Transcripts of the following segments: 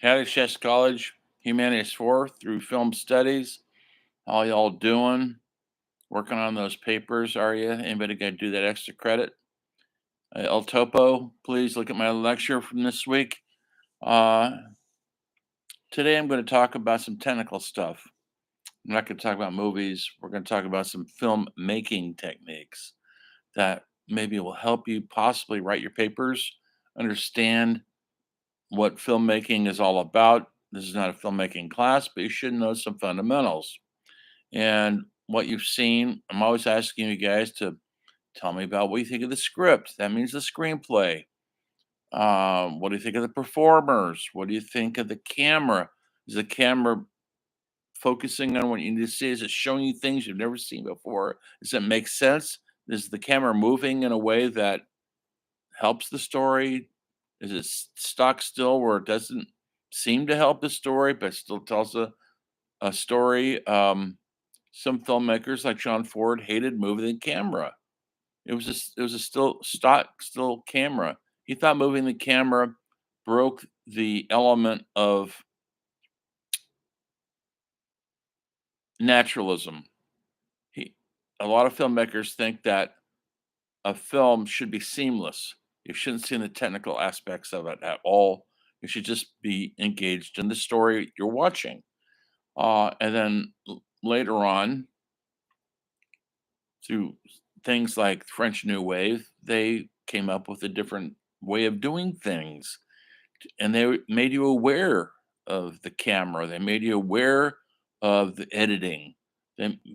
Caddyshack College, Humanities 4 through film studies. How y'all doing? Working on those papers, are you? Anybody got to do that extra credit? El Topo, please look at my lecture from this week. Uh, Today I'm going to talk about some technical stuff. I'm not going to talk about movies. We're going to talk about some film making techniques that maybe will help you possibly write your papers, understand what filmmaking is all about. This is not a filmmaking class, but you should know some fundamentals. And what you've seen, I'm always asking you guys to tell me about what you think of the script. That means the screenplay. What do you think of the performers? What do you think of the camera? Is the camera focusing on what you need to see? Is it showing you things you've never seen before? Does it make sense? Is the camera moving in a way that helps the story? Is it stock still where it doesn't seem to help the story, but still tells a story? Some filmmakers like John Ford hated moving the camera. It was a still camera. He thought moving the camera broke the element of naturalism. He A lot of filmmakers think that a film should be seamless. You shouldn't see the technical aspects of it at all. You should just be engaged in the story you're watching. And then later on, through things like French New Wave, they came up with a different way of doing things, and they made you aware of the camera. They made you aware of the editing,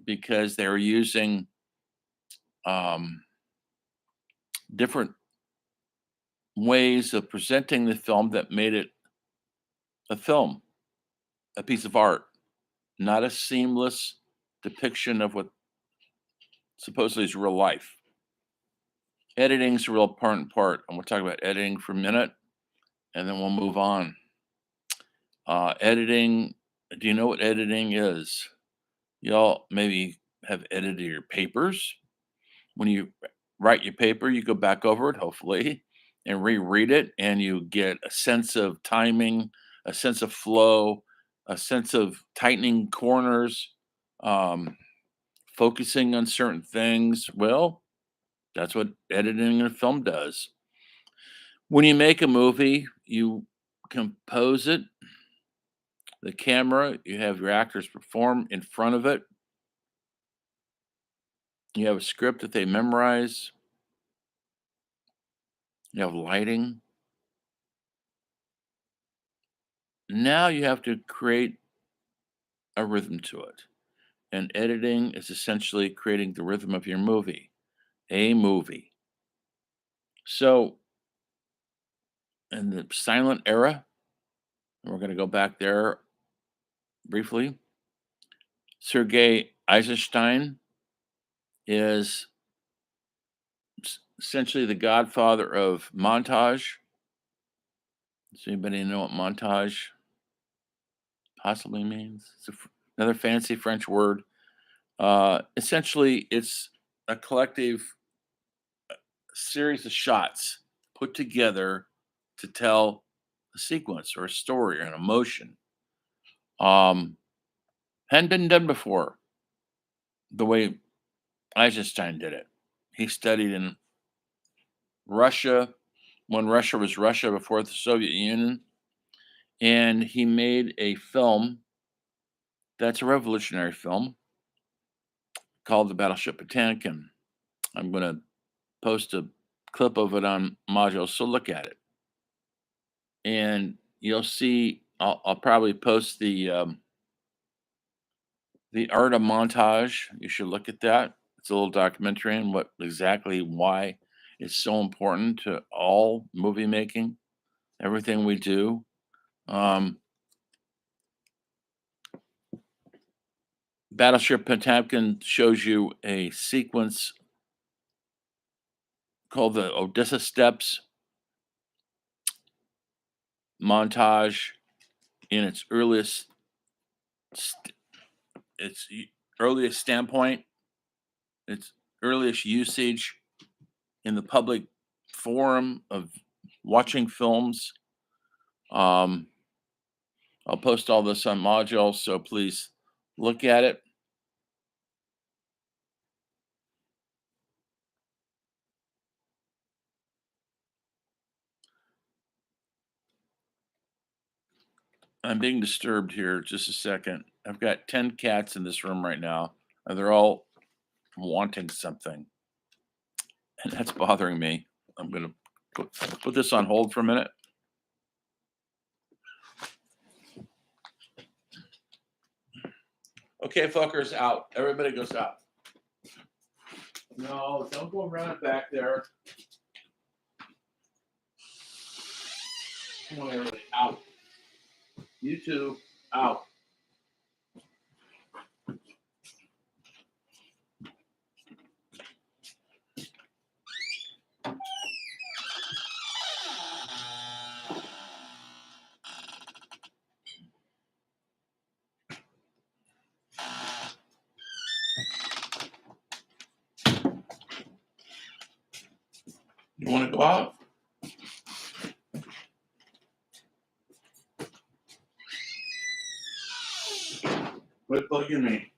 because they were using um, different ways of presenting the film that made it a film, a piece of art, not a seamless depiction of what supposedly is real life. Editing's a real important part, and we'll talk about editing for a minute, and then we'll move on. Editing. Do you know what editing is? Y'all maybe have edited your papers. When you write your paper, you go back over it, hopefully, and reread it, and you get a sense of timing, a sense of flow, a sense of tightening corners, um, focusing on certain things. Well, that's what editing in a film does. When you make a movie, you compose it, the camera, you have your actors perform in front of it, you have a script that they memorize, you have lighting. Now you have to create a rhythm to it. And editing is essentially creating the rhythm of your movie, a movie. So, in the silent era, and we're going to go back there briefly, Sergei Eisenstein is essentially the godfather of montage. Does anybody know what montage possibly means? It's another fancy French word. Essentially, it's a collective series of shots put together to tell a sequence or a story or an emotion. Um, hadn't been done before the way Eisenstein did it. He studied in Russia when Russia was Russia before the Soviet Union, and he made a film that's a revolutionary film called The Battleship Potemkin. I'm going to post a clip of it on Module, so look at it. And you'll see, I'll probably post the art of montage. You should look at that. It's a little documentary on what exactly why it's so important to all movie making, everything we do. Um, Battleship Potemkin shows you a sequence called the Odessa Steps montage in st- its earliest standpoint, its earliest usage in the public forum of watching films. Um, I'll post all this on modules, so please look at it. I'm being disturbed here. Just a second. I've got 10 cats in this room right now, and they're all wanting something, and that's bothering me. I'm going to put this on hold for a minute. Okay, fuckers, out. Everybody goes out. No, don't go running back there. Come on, everybody, out. You two, out. You want to go out? Quit bugging me.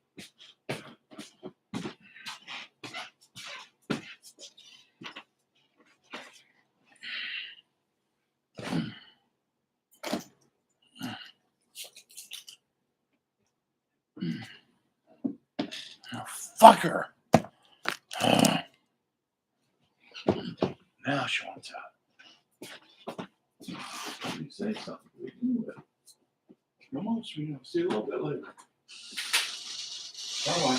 Oh, fucker. Now she wants out. You say something. We can do it. Come on, sweetheart. See you a little bit later. Bye bye.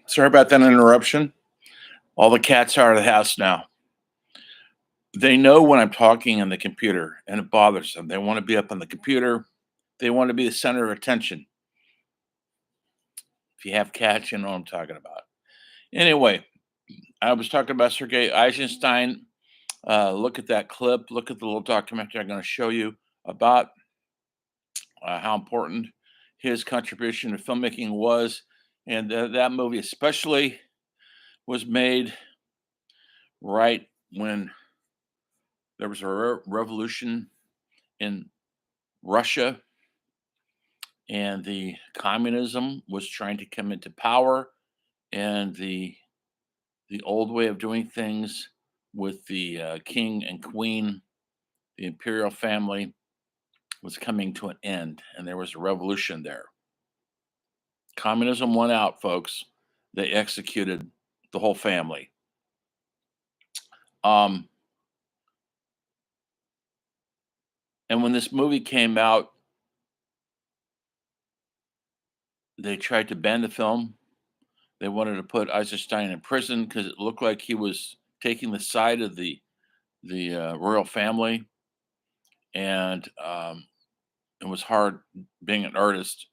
Sorry about that interruption. All the cats are out of the house now. They know when I'm talking on the computer and it bothers them. They want to be up on the computer. They want to be the center of attention. If you have cats, you know what I'm talking about. Anyway, I was talking about Sergei Eisenstein. Look at that clip. Look at the little documentary I'm going to show you about how important his contribution to filmmaking was. And that movie, especially, was made right when there was a revolution in Russia and the communism was trying to come into power, and the old way of doing things with the king and queen, the imperial family, was coming to an end, and there was a revolution there. Communism won out, folks. They executed the whole family. Um, and when this movie came out, they tried to ban the film. They wanted to put Eisenstein in prison because it looked like he was taking the side of the royal family, and it was hard being an artist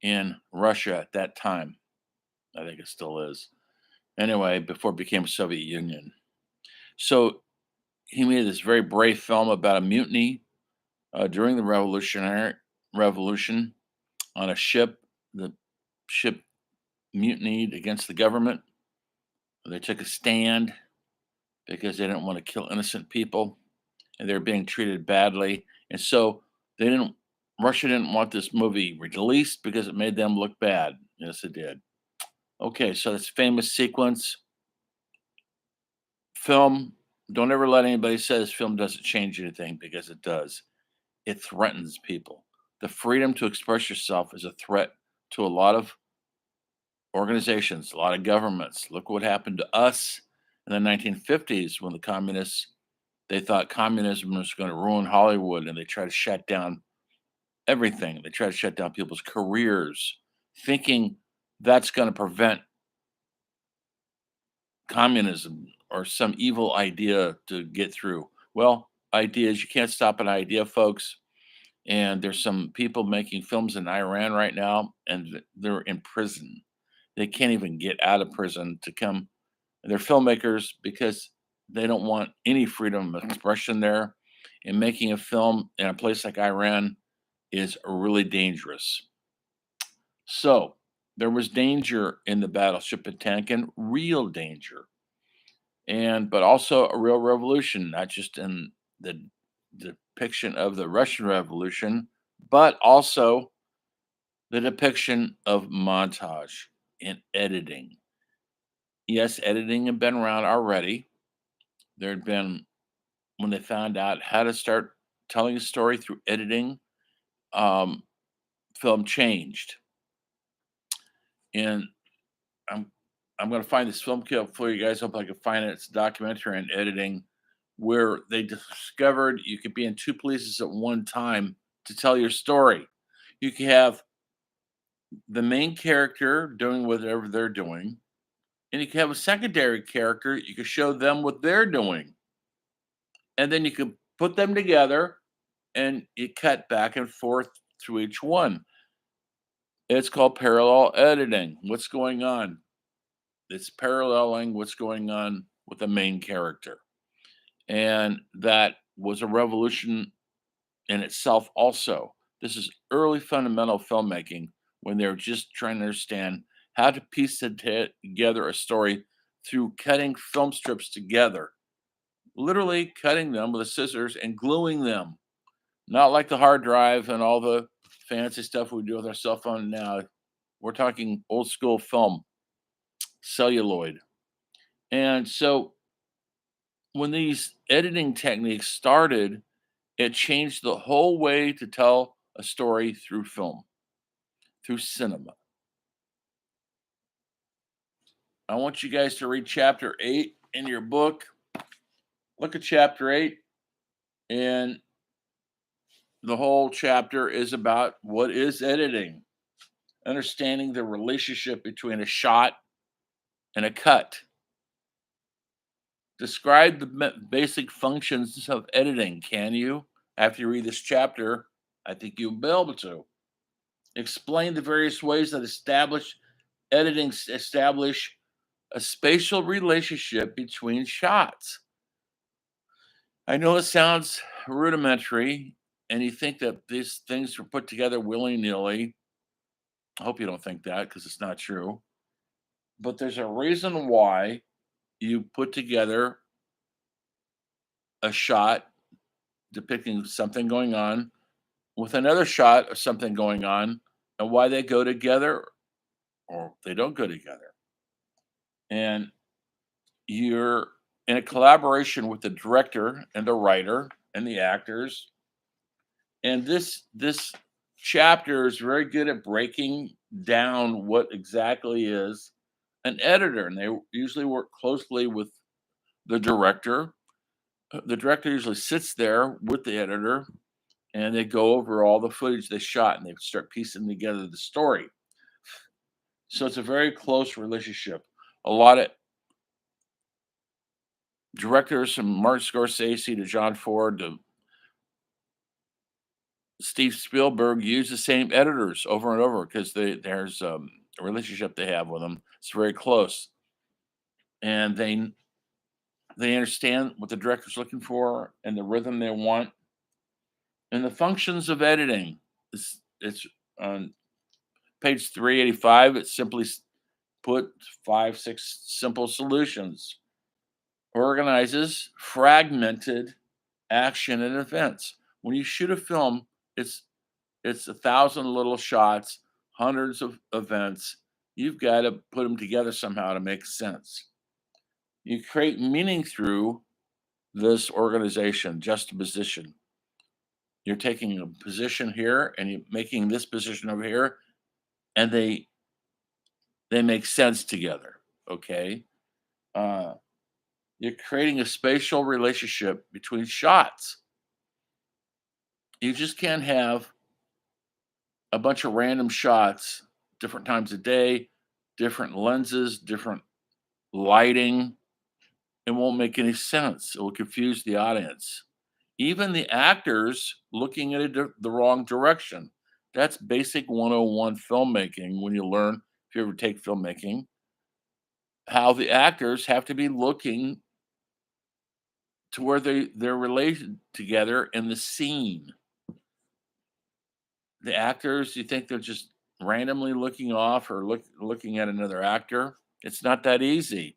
in Russia at that time. I think it still is. Anyway, before it became Soviet Union. So he made this very brave film about a mutiny during the revolutionary revolution on a ship. The ship mutinied against the government. They took a stand because they didn't want to kill innocent people, and they were being treated badly. And so they didn't. Russia didn't want this movie released because it made them look bad. Yes, it did. Okay, so this famous sequence. Film. Don't ever let anybody say this film doesn't change anything, because it does. It threatens people. The freedom to express yourself is a threat to a lot of organizations, a lot of governments. Look what happened to us in the 1950s when the communists, they thought communism was going to ruin Hollywood, and they tried to shut down everything. They tried to shut down people's careers, thinking that's going to prevent communism or some evil idea to get through. Well, ideas. You can't stop an idea, folks. And there's some people making films in Iran right now, and they're in prison. They can't even get out of prison to come. They're filmmakers because they don't want any freedom of expression there. And making a film in a place like Iran is really dangerous. So there was danger in the battleship Potemkin, real danger, and but also a real revolution, not just in the depiction of the Russian Revolution, but also the depiction of montage and editing. Yes, editing had been around already. There had been when they found out how to start telling a story through editing, um, film changed. And I'm I'm gonna find this film clip for you guys. Hope I can find it. It's a documentary on editing where they discovered you could be in two places at one time to tell your story. You can have the main character doing whatever they're doing, and you can have a secondary character. You can show them what they're doing, and then you can put them together, and you cut back and forth through each one. It's called parallel editing. What's going on? It's paralleling what's going on with the main character. And that was a revolution in itself, also. This is early fundamental filmmaking when they're just trying to understand how to piece together a story through cutting film strips together, literally cutting them with the scissors and gluing them, not like the hard drive and all the fancy stuff we do with our cell phone now. We're talking old school film, celluloid. And so when these editing techniques started, it changed the whole way to tell a story through film, through cinema. I want you guys to read chapter 8 in your book. Look at chapter 8, and the whole chapter is about what is editing, understanding the relationship between a shot and a cut. Describe the basic functions of editing, can you? After you read this chapter, I think you'll be able to. Explain the various ways that establish a spatial relationship between shots. I know it sounds rudimentary, and you think that these things were put together willy nilly. I hope you don't think that because it's not true. But there's a reason why you put together a shot depicting something going on with another shot of something going on and why they go together or they don't go together. And you're in a collaboration with the director and the writer and the actors. And this chapter is very good at breaking down what exactly is an editor. And they usually work closely with the director. The director usually sits there with the editor and they go over all the footage they shot and they start piecing together the story. So it's a very close relationship. A lot of directors from Martin Scorsese to John Ford to Steve Spielberg use the same editors over and over because there's a relationship they have with them. It's very close, and they understand what the director's looking for and the rhythm they want, and the functions of editing. It's on page 385. It simply put 5, 6 simple solutions. Organizes fragmented action and events. When you shoot a film, it's 1,000 little shots, hundreds of events. You've got to put them together somehow to make sense. You create meaning through this organization, juxtaposition. You're taking a position here and you're making this position over here, and they make sense together. Okay. Uh, you're creating a spatial relationship between shots. You just can't have a bunch of random shots, different times of day, different lenses, different lighting. It won't make any sense. It will confuse the audience. Even the actors looking at the wrong direction. That's basic 101 filmmaking when you learn, if you ever take filmmaking, how the actors have to be looking to where they're related together in the scene. The actors, you think they're just randomly looking off or looking at another actor? It's not that easy.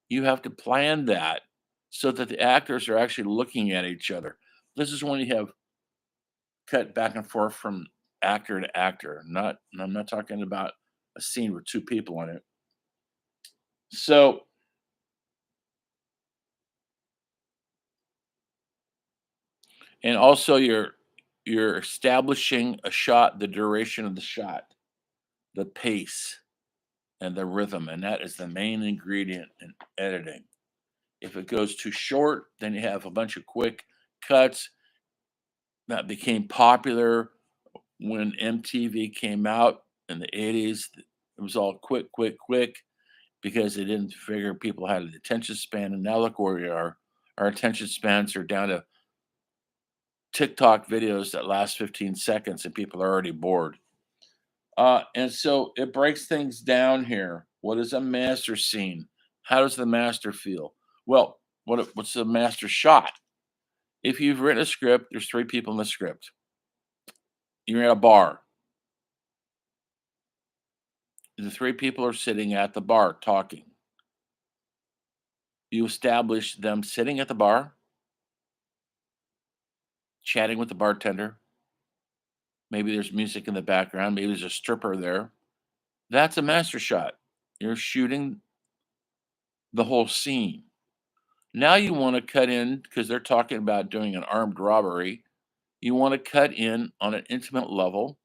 You have to plan that so that the actors are actually looking at each other. This is when you have cut back and forth from actor to actor. Not I'm not talking about a scene with two people in it. So, and also you're establishing a shot, the duration of the shot, the pace and the rhythm, and that is the main ingredient in editing. If it goes too short, then you have a bunch of quick cuts that became popular when MTV came out in the 80s. It was all quick, quick, quick because they didn't figure people had an attention span. And now look where we are. Our attention spans are down to TikTok videos that last 15 seconds and people are already bored. And so it breaks things down here. What is a master scene? How does the master feel? Well, what's the master shot? If you've written a script, there's three people in the script. You're at a bar. The three people are sitting at the bar talking. You establish them sitting at the bar, chatting with the bartender. Maybe there's music in the background. Maybe there's a stripper there. That's a master shot. You're shooting the whole scene. Now you want to cut in because they're talking about doing an armed robbery. You want to cut in on an intimate level.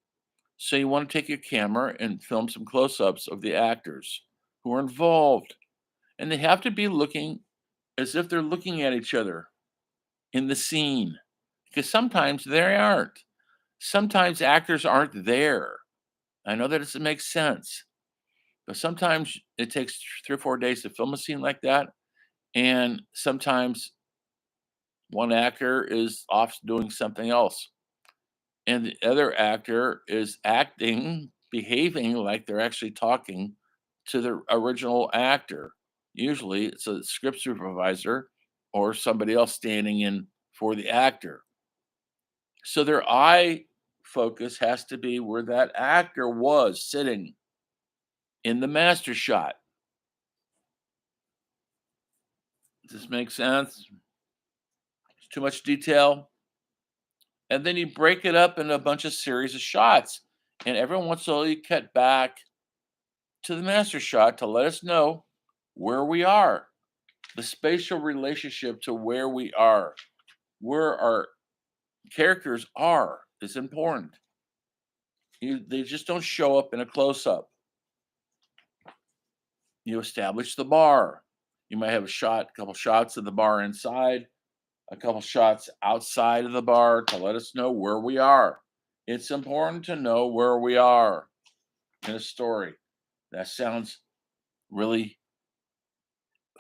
So you want to take your camera and film some close ups of the actors who are involved. And they have to be looking as if they're looking at each other in the scene because sometimes they aren't. Sometimes actors aren't there. I know that doesn't make sense, but sometimes it takes 3 or 4 days to film a scene like that. And sometimes one actor is off doing something else, and the other actor is acting, behaving like they're actually talking to the original actor. Usually it's a script supervisor or somebody else standing in for the actor. So their eye focus has to be where that actor was sitting in the master shot. Does this make sense? It's too much detail. And then you break it up into a bunch of series of shots. And every once in a while you cut back to the master shot to let us know where we are, the spatial relationship to where our characters are is important. They just don't show up in a close up. You establish the bar. You might have a couple shots of the bar inside, a couple shots outside of the bar to let us know where we are. It's important to know where we are in a story. That sounds really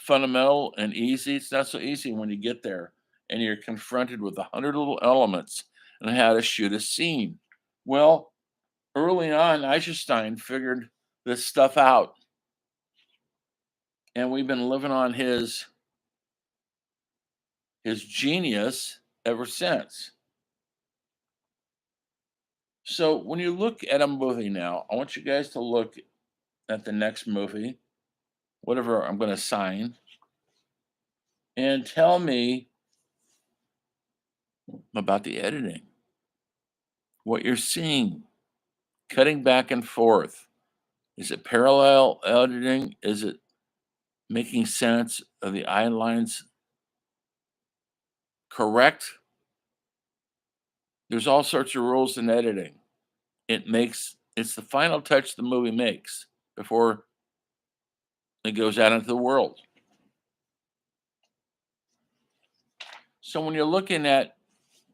fundamental and easy. It's not so easy when you get there and you're confronted with 100 little elements and how to shoot a scene. Well, early on, Eisenstein figured this stuff out, and we've been living on his genius ever since. So when you look at a movie now, I want you guys to look at the next movie, whatever I'm going to assign, and tell me about the editing, what you're seeing, cutting back and forth. Is it parallel editing? Is it making sense of the eye lines correct? There's all sorts of rules in editing. It's the final touch the movie makes before it goes out into the world. So when you're looking at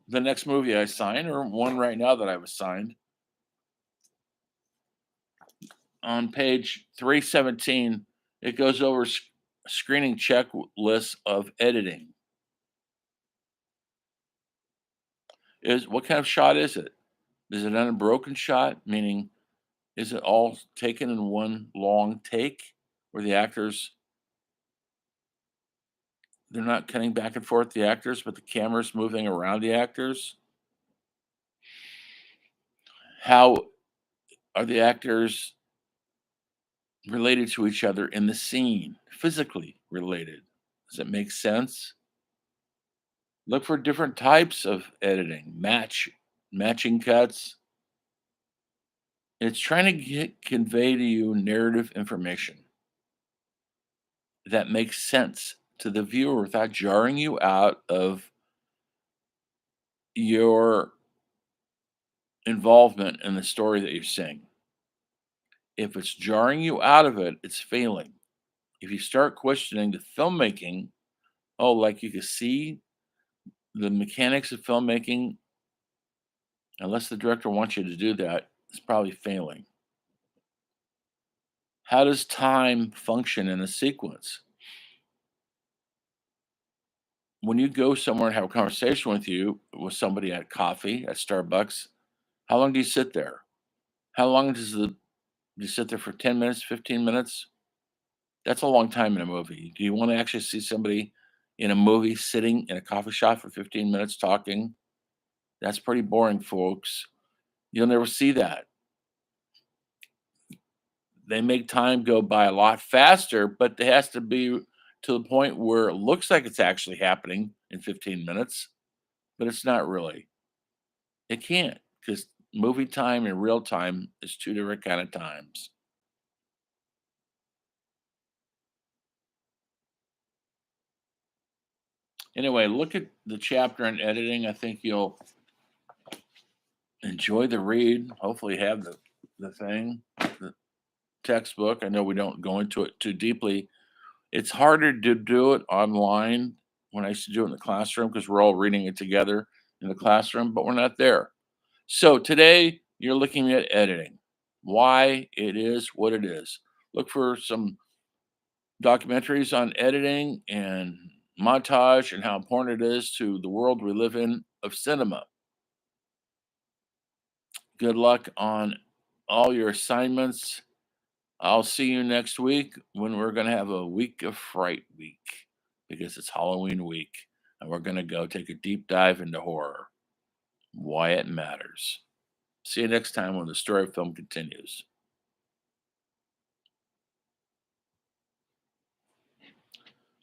the next movie I sign, or one right now that I've assigned, on page 317, it goes over screening checklist of editing. Is what kind of shot is it? Is it an unbroken shot? Meaning, is it all taken in one long take where the actors they're not cutting back and forth the actors, but the camera's moving around the actors? How are the actors related to each other in the scene? Physically related. Does it make sense? Look for different types of editing, matching cuts. It's trying to convey to you narrative information that makes sense to the viewer without jarring you out of your involvement in the story that you're seeing. If it's jarring you out of it, it's failing. If you start questioning the filmmaking, oh, like you can see the mechanics of filmmaking, unless the director wants you to do that, it's probably failing. How does time function in a sequence? When you go somewhere and have a conversation with somebody at coffee at Starbucks, how long do you sit there? How long do you sit there for 10 minutes, 15 minutes? That's a long time in a movie. Do you want to actually see somebody in a movie sitting in a coffee shop for 15 minutes talking? That's pretty boring, folks. You'll never see that. They make time go by a lot faster, but it has to be to the point where it looks like it's actually happening in 15 minutes, but it's not really. It can't because movie time and real time is two different kind of times. Anyway, look at the chapter on editing. I think you'll enjoy the read. Hopefully, have the textbook. I know we don't go into it too deeply. It's harder to do it online when I used to do it in the classroom because we're all reading it together in the classroom, but we're not there. So today you're looking at editing, why it is what it is. Look for some documentaries on editing and montage and how important it is to the world we live in of cinema. Good luck on all your assignments. I'll see you next week when we're going to have a week of fright week because it's Halloween week and we're going to go take a deep dive into horror, why it matters. See you next time when the story of film continues.